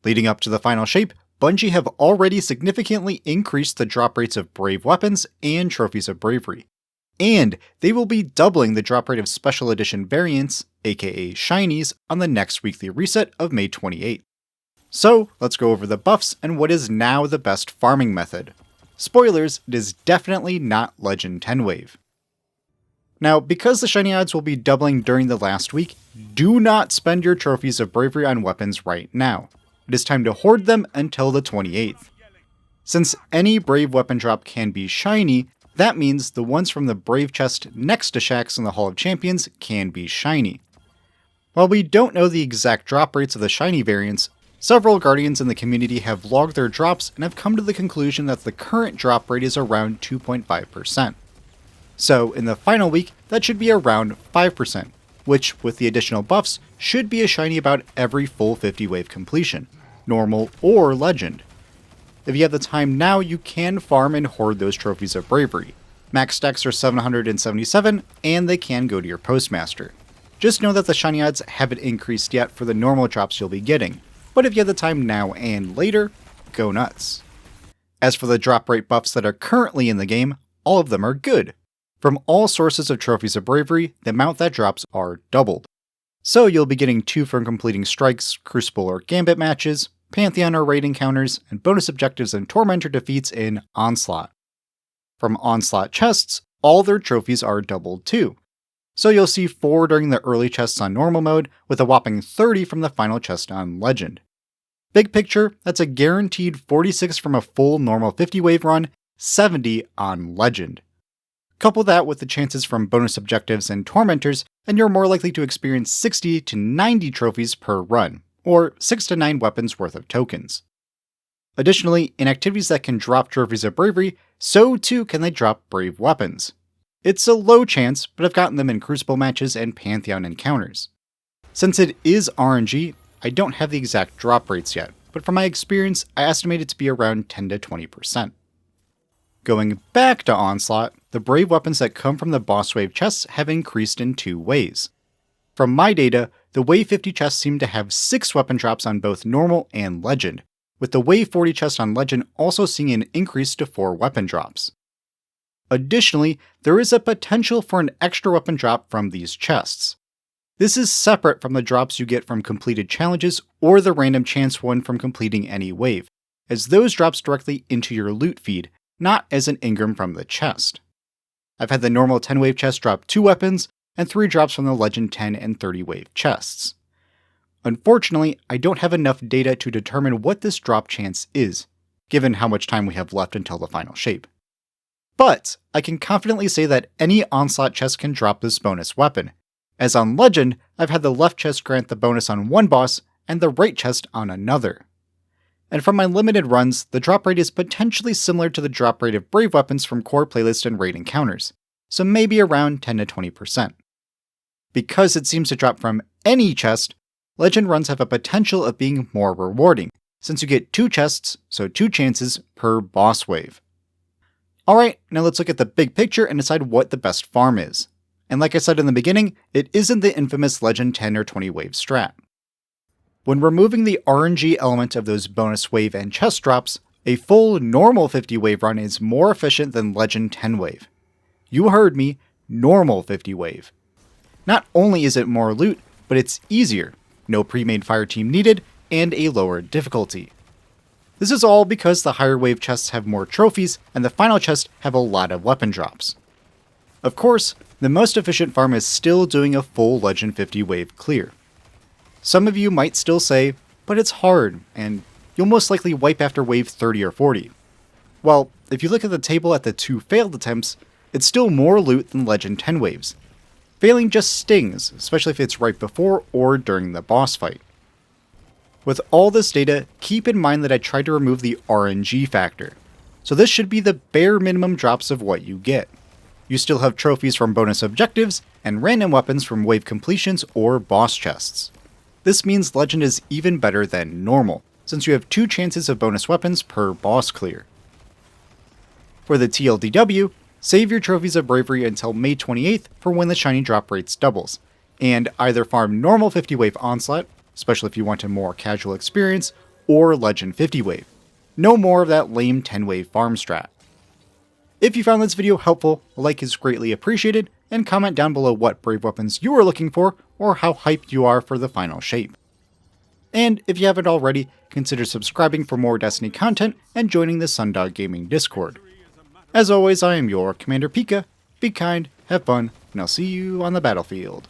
Leading up to the final shape, Bungie have already significantly increased the drop rates of Brave weapons and Trophies of Bravery. And they will be doubling the drop rate of Special Edition variants, aka Shinies, on the next weekly reset of May 28th. So, let's go over the buffs and what is now the best farming method. Spoilers, it is definitely not Legend 10 Wave. Now, because the shiny odds will be doubling during the last week, do not spend your Trophies of Bravery on weapons right now. It is time to hoard them until the 28th. Since any Brave weapon drop can be shiny, that means the ones from the Brave chest next to Shaxx in the Hall of Champions can be shiny. While we don't know the exact drop rates of the shiny variants, several Guardians in the community have logged their drops and have come to the conclusion that the current drop rate is around 2.5%. So in the final week, that should be around 5%, which with the additional buffs should be a shiny about every full 50 wave completion, normal or legend. If you have the time now, you can farm and hoard those Trophies of Bravery. Max stacks are 777, and they can go to your Postmaster. Just know that the shiny odds haven't increased yet for the normal drops you'll be getting, but if you have the time now and later, go nuts. As for the drop rate buffs that are currently in the game, all of them are good. From all sources of Trophies of Bravery, the amount that drops are doubled. So you'll be getting 2 from completing Strikes, Crucible or Gambit matches, Pantheon or raid encounters, and bonus objectives and Tormentor defeats in Onslaught. From Onslaught chests, all their trophies are doubled too. So you'll see 4 during the early chests on normal mode, with a whopping 30 from the final chest on legend. Big picture, that's a guaranteed 46 from a full normal 50 wave run, 70 on legend. Couple that with the chances from bonus objectives and tormentors, and you're more likely to experience 60 to 90 trophies per run, or 6 to 9 weapons worth of tokens. Additionally, in activities that can drop Trophies of Bravery, so too can they drop Brave weapons. It's a low chance, but I've gotten them in Crucible matches and Pantheon encounters. Since it is RNG, I don't have the exact drop rates yet, but from my experience, I estimate it to be around 10 to 20%. Going back to Onslaught, the Brave weapons that come from the boss wave chests have increased in 2 ways. From my data, the Wave 50 chests seem to have 6 weapon drops on both normal and legend, with the Wave 40 chest on legend also seeing an increase to 4 weapon drops. Additionally, there is a potential for an extra weapon drop from these chests. This is separate from the drops you get from completed challenges or the random chance one from completing any wave, as those drops directly into your loot feed, not as an engram from the chest. I've had the normal 10 wave chest drop 2 weapons, and 3 drops from the legend 10 and 30 wave chests. Unfortunately, I don't have enough data to determine what this drop chance is, given how much time we have left until the final shape. But I can confidently say that any Onslaught chest can drop this bonus weapon, as on legend, I've had the left chest grant the bonus on one boss and the right chest on another. And from my limited runs, the drop rate is potentially similar to the drop rate of Brave weapons from core playlist and raid encounters, so maybe around 10 to 20%. Because it seems to drop from any chest, legend runs have a potential of being more rewarding, since you get 2 chests, so 2 chances per boss wave. Alright, now let's look at the big picture and decide what the best farm is. And like I said in the beginning, it isn't the infamous legend 10 or 20 wave strat. When removing the RNG element of those bonus wave and chest drops, a full normal 50 wave run is more efficient than legend 10 wave. You heard me, normal 50 wave. Not only is it more loot, but it's easier, no pre-made fire team needed, and a lower difficulty. This is all because the higher wave chests have more trophies, and the final chests have a lot of weapon drops. Of course, the most efficient farm is still doing a full legend 50 wave clear. Some of you might still say, but it's hard, and you'll most likely wipe after wave 30 or 40. Well, if you look at the table at the 2 failed attempts, it's still more loot than legend 10 waves. Failing just stings, especially if it's right before or during the boss fight. With all this data, keep in mind that I tried to remove the RNG factor, so this should be the bare minimum drops of what you get. You still have trophies from bonus objectives, and random weapons from wave completions or boss chests. This means legend is even better than normal, since you have 2 chances of bonus weapons per boss clear. For the TLDW, save your Trophies of Bravery until May 28th for when the shiny drop rates doubles, and either farm normal 50 wave Onslaught, especially if you want a more casual experience, or Legend 50 wave. No more of that lame 10 wave farm strat. If you found this video helpful, a like is greatly appreciated, and comment down below what brave weapons you are looking for or how hyped you are for the final shape. And if you haven't already, consider subscribing for more Destiny content and joining the Sundog Gaming Discord. As always, I am your Commander Pika. Be kind, have fun, and I'll see you on the battlefield.